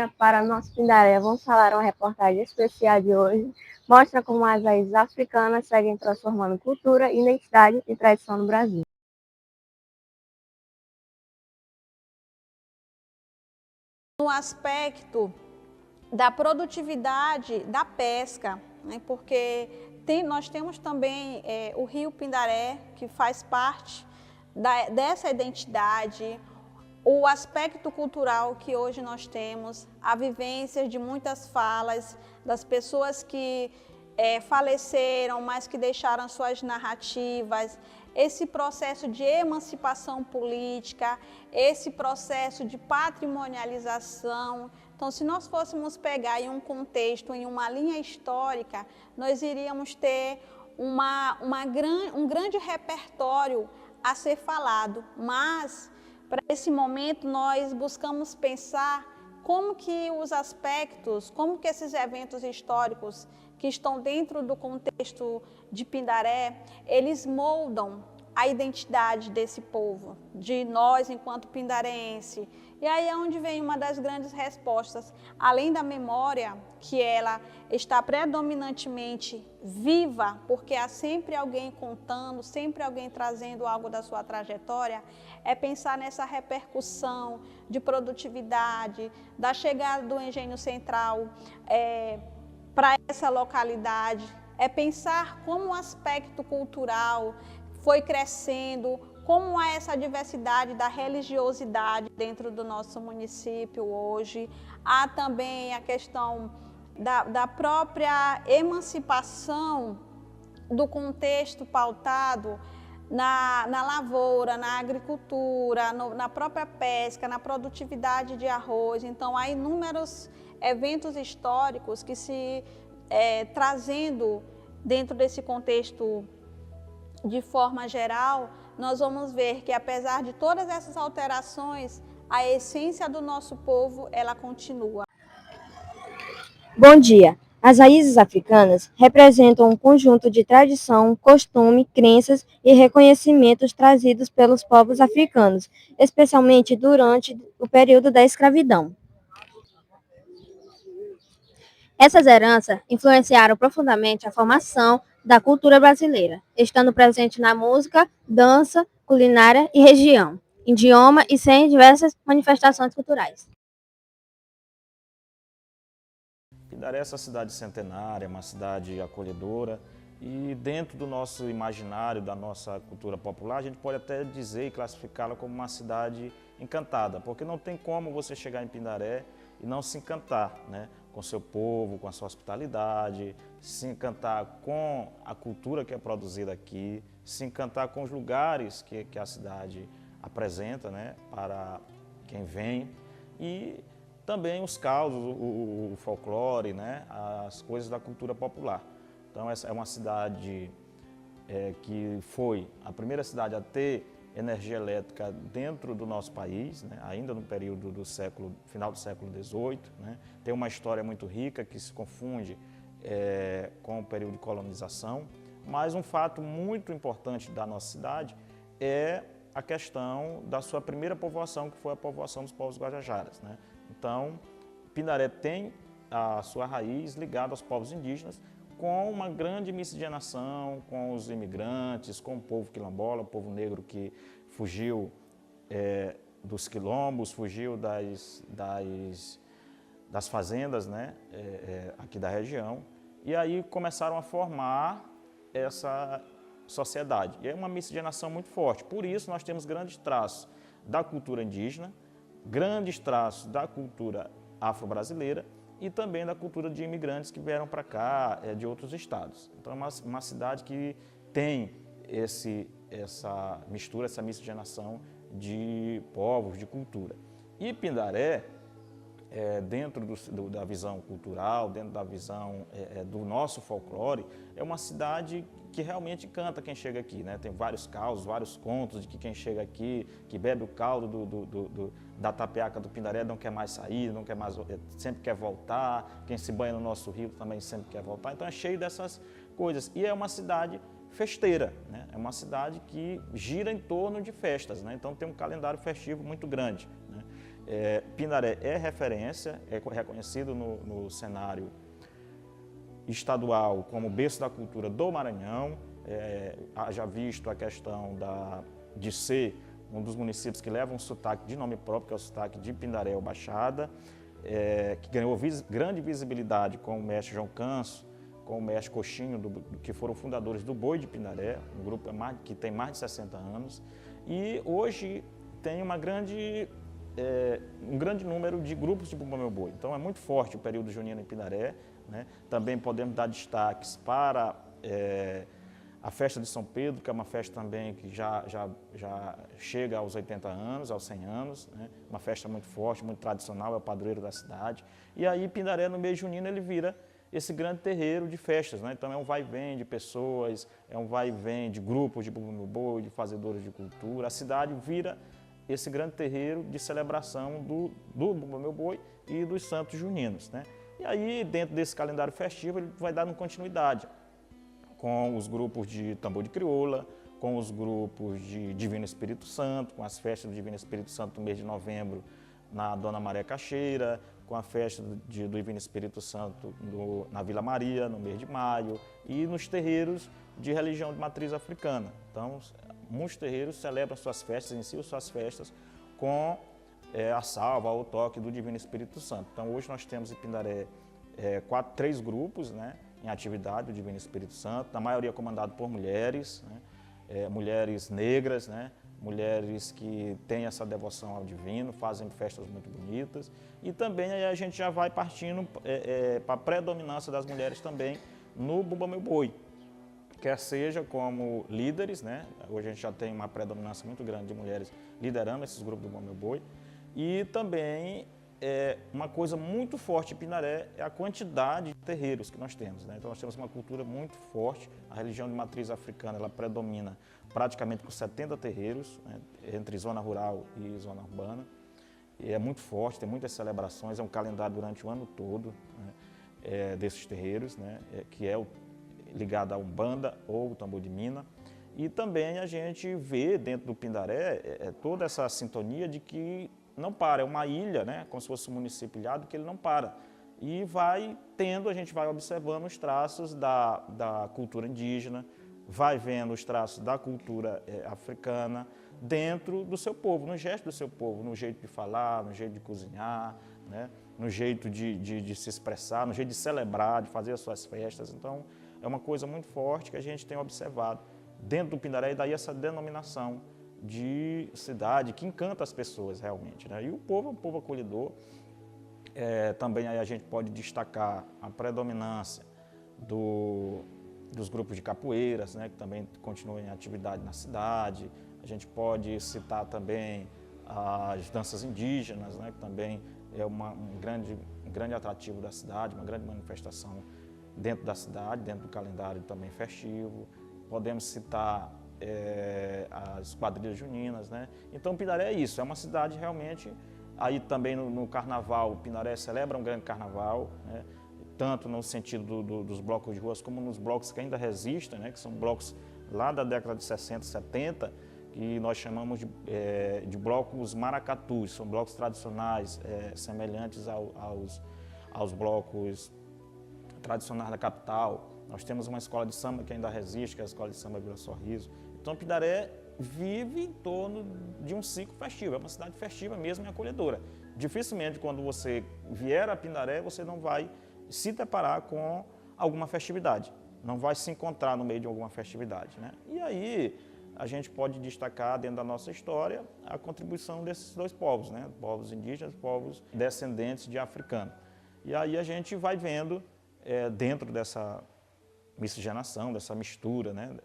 dia para nosso Pindaré. Vamos falar uma reportagem especial de hoje. Mostra como as raízes africanas seguem transformando cultura, identidade e tradição no Brasil. No aspecto da produtividade da pesca, né, porque nós temos também o Rio Pindaré, que faz parte dessa identidade, o aspecto cultural que hoje nós temos, a vivência de muitas falas das pessoas que faleceram, mas que deixaram suas narrativas, esse processo de emancipação política, esse processo de patrimonialização. Então, se nós fôssemos pegar em um contexto, em uma linha histórica, nós iríamos ter um grande repertório a ser falado, mas para esse momento nós buscamos pensar como que os aspectos, como que esses eventos históricos que estão dentro do contexto de Pindaré, eles moldam a identidade desse povo, de nós enquanto pindarense. E aí é onde vem uma das grandes respostas, além da memória, que ela está predominantemente viva, porque há sempre alguém contando, sempre alguém trazendo algo da sua trajetória, é pensar nessa repercussão de produtividade, da chegada do engenho central para essa localidade, é pensar como o aspecto cultural foi crescendo, como há essa diversidade da religiosidade dentro do nosso município hoje. Há também a questão da própria emancipação do contexto pautado na lavoura, na agricultura, na própria pesca, na produtividade de arroz. Então, há inúmeros eventos históricos que se trazendo dentro desse contexto de forma geral, nós vamos ver que apesar de todas essas alterações, a essência do nosso povo, ela continua. Bom dia! As raízes africanas representam um conjunto de tradição, costume, crenças e reconhecimentos trazidos pelos povos africanos, especialmente durante o período da escravidão. Essas heranças influenciaram profundamente a formação da cultura brasileira, estando presente na música, dança, culinária e região, idioma e sem diversas manifestações culturais. Pindaré é essa cidade centenária, uma cidade acolhedora, e dentro do nosso imaginário, da nossa cultura popular, a gente pode até dizer e classificá-la como uma cidade encantada, porque não tem como você chegar em Pindaré e não se encantar, né, com seu povo, com a sua hospitalidade, se encantar com a cultura que é produzida aqui, se encantar com os lugares que a cidade apresenta, né, para quem vem, e também os causos, o folclore, né, as coisas da cultura popular. Então essa é uma cidade que foi a primeira cidade a ter energia elétrica dentro do nosso país, né, ainda no período do final do século XVIII. Né, tem uma história muito rica que se confunde com o período de colonização, mas um fato muito importante da nossa cidade é a questão da sua primeira povoação, que foi a povoação dos povos Guajajaras. Né. Então, Pindaré tem a sua raiz ligada aos povos indígenas, com uma grande miscigenação com os imigrantes, com o povo quilombola, o povo negro que fugiu dos quilombos, fugiu das fazendas, né, aqui da região, e aí começaram a formar essa sociedade. E é uma miscigenação muito forte, por isso nós temos grandes traços da cultura indígena, grandes traços da cultura afro-brasileira e também da cultura de imigrantes que vieram para cá de outros estados. Então é uma cidade que tem essa mistura, essa miscigenação de povos, de cultura. E Pindaré, dentro da visão cultural, dentro da visão do nosso folclore, é uma cidade que realmente encanta quem chega aqui, né? Tem vários causos, vários contos de que quem chega aqui, que bebe o caldo da tapeaca do Pindaré, não quer mais sair, não quer mais, sempre quer voltar, quem se banha no nosso rio também sempre quer voltar, então é cheio dessas coisas. E é uma cidade festeira, né? É uma cidade que gira em torno de festas, né? Então tem um calendário festivo muito grande, né? Pindaré é referência, é reconhecido no cenário estadual como berço da cultura do Maranhão. Haja visto a questão de ser um dos municípios que leva um sotaque de nome próprio, que é o sotaque de Pindaré ou Baixada, que ganhou grande visibilidade com o mestre João Canso, com o mestre Coxinho, que foram fundadores do Boi de Pindaré, um grupo que tem mais de 60 anos, e hoje tem um grande número de grupos de Bumba Meu Boi. Então é muito forte o período junino em Pindaré, né? Também podemos dar destaques para a festa de São Pedro, que é uma festa também que já chega aos 80 anos, aos 100 anos, né? Uma festa muito forte, muito tradicional, é o padroeiro da cidade. E aí Pindaré, no mês junino, ele vira esse grande terreiro de festas, né? Então é um vai e vem de pessoas, é um vai e vem de grupos de Bumba Meu Boi, de fazedores de cultura. A cidade vira esse grande terreiro de celebração do Bumba Meu Boi e dos santos juninos, né? E aí, dentro desse calendário festivo, ele vai dando continuidade com os grupos de tambor de crioula, com os grupos de Divino Espírito Santo, com as festas do Divino Espírito Santo no mês de novembro na Dona Maria Cacheira, com a festa do Divino Espírito Santo na Vila Maria, no mês de maio, e nos terreiros de religião de matriz africana. Então, muitos terreiros celebram suas festas, iniciam suas festas com a salva ou o toque do Divino Espírito Santo. Então, hoje nós temos em Pindaré 3 grupos, né, em atividade do Divino Espírito Santo, na maioria comandado por mulheres, né, mulheres negras, né, mulheres que têm essa devoção ao divino, fazem festas muito bonitas. E também aí a gente já vai partindo para a predominância das mulheres também no Bumba Meu Boi, quer seja como líderes, né? Hoje a gente já tem uma predominância muito grande de mulheres liderando esses grupos do Bumba Meu Boi. E também uma coisa muito forte em Pindaré é a quantidade de terreiros que nós temos, né? Então nós temos uma cultura muito forte, a religião de matriz africana ela predomina praticamente com 70 terreiros, né, entre zona rural e zona urbana. E é muito forte, tem muitas celebrações, é um calendário durante o ano todo, né, desses terreiros, né, que é ligado à Umbanda ou o tambor de mina. E também a gente vê dentro do Pindaré toda essa sintonia de que não para, é uma ilha, né, como se fosse um município ilhado, que ele não para. E a gente vai observando os traços da cultura indígena, vai vendo os traços da cultura africana dentro do seu povo, no gesto do seu povo, no jeito de falar, no jeito de cozinhar, né? No jeito de se expressar, no jeito de celebrar, de fazer as suas festas. Então, é uma coisa muito forte que a gente tem observado dentro do Pindaré, e daí essa denominação de cidade que encanta as pessoas realmente, né? E o povo é um povo acolhedor. Também aí a gente pode destacar a predominância dos grupos de capoeiras, né, que também continuam em atividade na cidade. A gente pode citar também as danças indígenas, né, que também é um grande atrativo da cidade, uma grande manifestação dentro da cidade, dentro do calendário também festivo. Podemos citar as quadrilhas juninas, né? Então Pindaré é isso, é uma cidade realmente. Aí também no carnaval, Pindaré celebra um grande carnaval, né? Tanto no sentido dos blocos de ruas, como nos blocos que ainda resistem, né, que são blocos lá da década de 60, 70, que nós chamamos de blocos maracatus, são blocos tradicionais, semelhantes aos blocos tradicionais da capital. Nós temos uma escola de samba que ainda resiste, que é a Escola de Samba Vila Sorriso. Então, Pindaré vive em torno de um ciclo festivo, é uma cidade festiva mesmo e acolhedora. Dificilmente, quando você vier a Pindaré, você não vai se deparar com alguma festividade, não vai se encontrar no meio de alguma festividade, né? E aí a gente pode destacar dentro da nossa história a contribuição desses 2 povos, né? Povos indígenas, povos descendentes de africanos. E aí a gente vai vendo dentro dessa miscigenação, dessa mistura, né?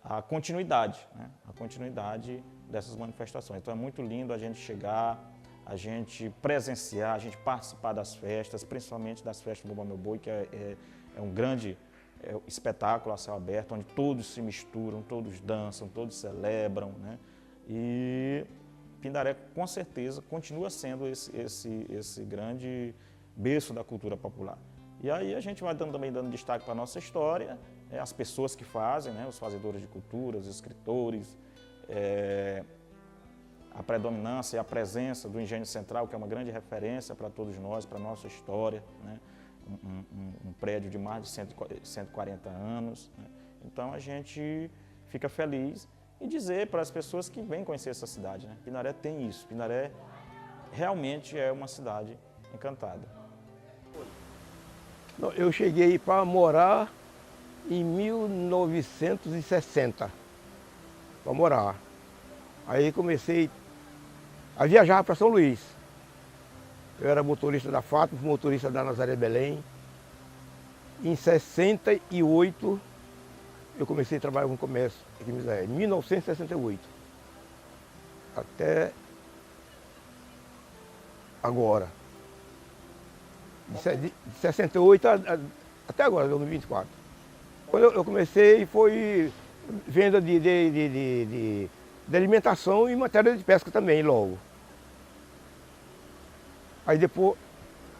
A continuidade, né? A continuidade dessas manifestações. Então é muito lindo a gente chegar, a gente presenciar, a gente participar das festas, principalmente das festas do Bumba Meu Boi, que é um grande espetáculo a céu aberto, onde todos se misturam, todos dançam, todos celebram, né? E Pindaré, com certeza, continua sendo esse grande berço da cultura popular. E aí a gente vai também dando destaque para a nossa história, as pessoas que fazem, né? Os fazedores de cultura, os escritores, a predominância e a presença do Engenho Central, que é uma grande referência para todos nós, para a nossa história, né? Um prédio de mais de 140 anos. Né? Então a gente fica feliz em dizer para as pessoas que vêm conhecer essa cidade, né? Pindaré tem isso, Pindaré realmente é uma cidade encantada. Eu cheguei para morar em 1960, para morar. Aí comecei a viajar para São Luís. Eu era motorista da FATO, motorista da Nazaré Belém. Em 68, eu comecei a trabalhar com comércio aqui em Misaé, em 1968. Até agora. De 68 até agora, 2024. Quando eu comecei, foi venda de alimentação e matéria de pesca também, logo. Aí depois,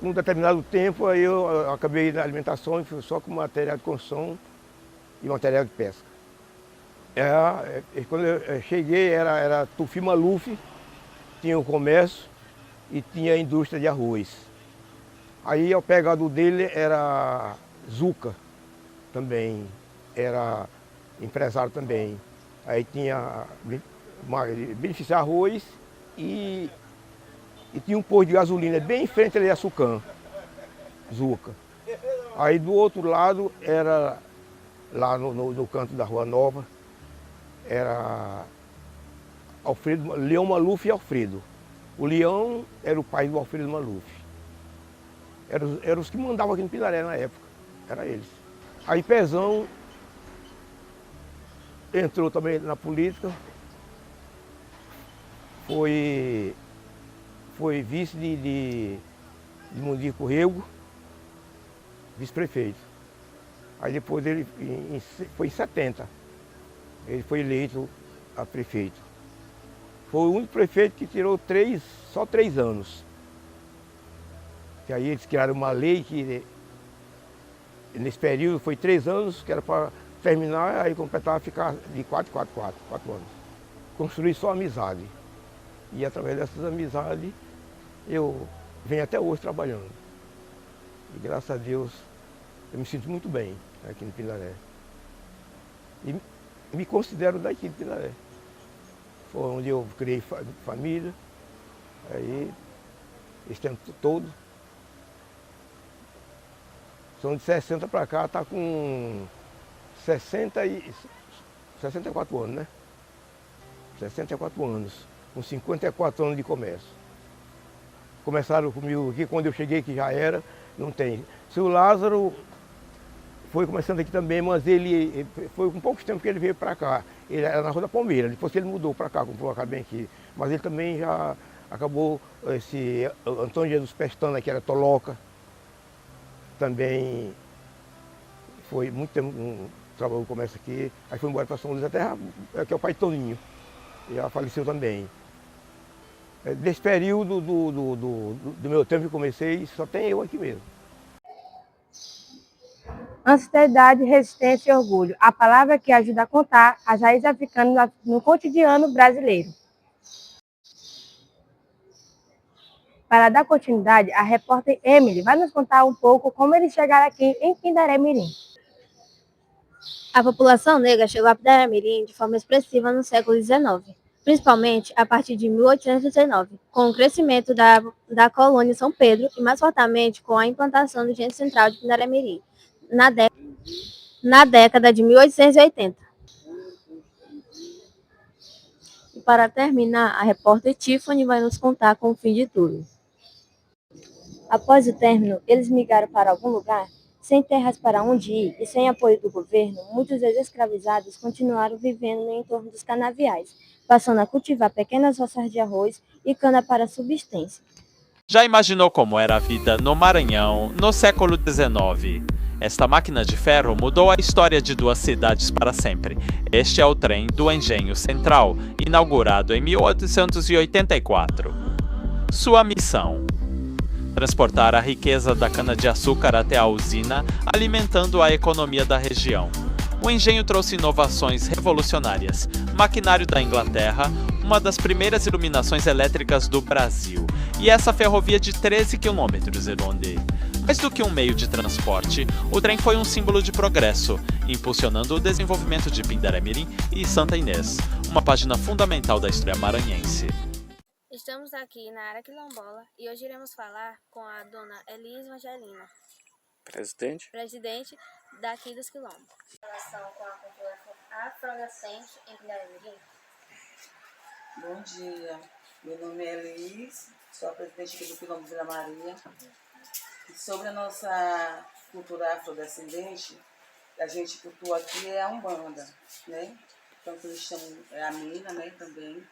num determinado tempo, aí eu acabei na alimentação e fui só com material de construção e material de pesca. Quando eu cheguei, era Tufi Maluf, tinha o comércio e tinha a indústria de arroz. Aí o pegado dele era Zuca também, era empresário também. Aí tinha beneficiar arroz e tinha um posto de gasolina bem em frente ali a Sucam, Zuca. Aí do outro lado era, lá no canto da Rua Nova, era Leão Maluf e Alfredo. O Leão era o pai do Alfredo Maluf. Eram os que mandavam aqui no Pindaré na época, eram eles. Aí Pezão entrou também na política, foi vice de Mundir Corrego, vice-prefeito. Aí depois ele, foi em 70, ele foi eleito a prefeito. Foi o único prefeito que tirou só 3 anos. Que aí eles criaram uma lei que nesse período foi 3 anos, que era para terminar, aí completava ficar de 4 anos. Construir só amizade. E através dessas amizades eu venho até hoje trabalhando. E graças a Deus eu me sinto muito bem aqui no Pindaré. E me considero daqui de Pindaré. Foi onde eu criei família, aí esse tempo todo. São de 60 para cá, está com 64 anos, né? 64 anos, com 54 anos de comércio. Começaram comigo aqui, quando eu cheguei que já era, não tem. Seu Lázaro foi começando aqui também, mas ele foi com pouco tempo que ele veio para cá. Ele era na Rua da Palmeira, depois ele mudou para cá, comprou bem aqui. Mas ele também já acabou, esse Antônio Jesus Pestana, que era Toloca, também foi muito tempo, trabalhou no comércio aqui, aí foi embora para São Luís, até que é o pai Toninho, já faleceu também. Desse período do meu tempo que comecei, só tem eu aqui mesmo. Ancestralidade, resistência e orgulho. A palavra que ajuda a contar as raízes africanas no cotidiano brasileiro. Para dar continuidade, a repórter Emily vai nos contar um pouco como eles chegaram aqui em Pindaré Mirim. A população negra chegou a Pindaré Mirim de forma expressiva no século XIX, principalmente a partir de 1819, com o crescimento da colônia São Pedro e mais fortemente com a implantação do Engenho Central de Pindaré Mirim, na década de 1880. E para terminar, a repórter Tiffany vai nos contar com o fim de tudo. Após o término, eles migraram para algum lugar, sem terras para onde ir e sem apoio do governo. Muitos ex-escravizados continuaram vivendo no entorno dos canaviais, passando a cultivar pequenas roças de arroz e cana para subsistência. Já imaginou como era a vida no Maranhão no século XIX? Esta máquina de ferro mudou a história de 2 cidades para sempre. Este é o trem do Engenho Central, inaugurado em 1884. Sua missão: transportar a riqueza da cana-de-açúcar até a usina, alimentando a economia da região. O engenho trouxe inovações revolucionárias, maquinário da Inglaterra, uma das primeiras iluminações elétricas do Brasil. E essa ferrovia de 13 quilômetros, Ironde. Mais do que um meio de transporte, o trem foi um símbolo de progresso, impulsionando o desenvolvimento de Pindaré-Mirim e Santa Inês, uma página fundamental da história maranhense. Estamos aqui na área quilombola e hoje iremos falar com a dona Elis Angelina, presidente daqui dos quilombos. Em relação com a cultura afrodescendente em Pindaré-Mirim. Bom dia, meu nome é Elis, sou a presidente aqui do Quilombo Vila Maria. E sobre a nossa cultura afrodescendente, a gente cultua aqui é a Umbanda, né? Então, eles chamam a mina, né, também.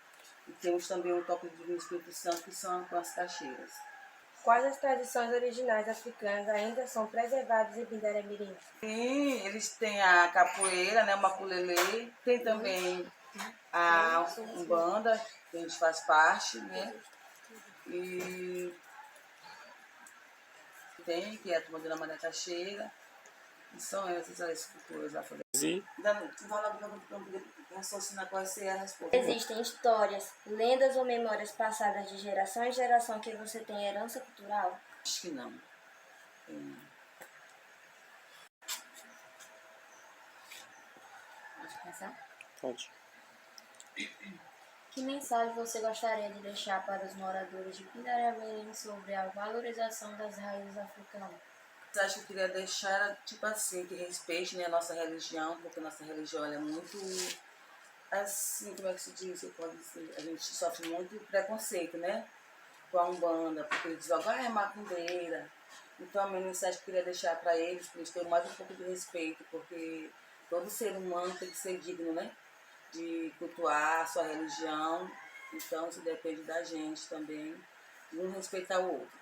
E temos também o toque do Espírito Santo, que são com as caixeiras. Quais as tradições originais africanas ainda são preservadas em Pindaré-Mirim? Sim, eles têm a capoeira, né, o maculelê, tem também a Umbanda, que a gente faz parte, né? E tem, que é a turma da Maria Caixeira, e são essas as culturas afrodescendentes. Não raciocinar qual seria a resposta. Existem histórias, lendas ou memórias passadas de geração em geração que você tem herança cultural? Acho que não. Pode pensar? Pode. Que mensagem você gostaria de deixar para os moradores de Pindaré-Mirim sobre a valorização das raízes africanas? A mensagem que eu queria deixar era, tipo assim, que respeite, né, a nossa religião, porque a nossa religião ela é muito, assim, como é que se diz? A gente sofre muito preconceito, né, com a Umbanda, porque eles dizem, é macumbeira. Então a minha mensagem que eu queria deixar para eles tenham mais um pouco de respeito, porque todo ser humano tem que ser digno, né, de cultuar a sua religião. Então isso depende da gente também, de um respeitar o outro.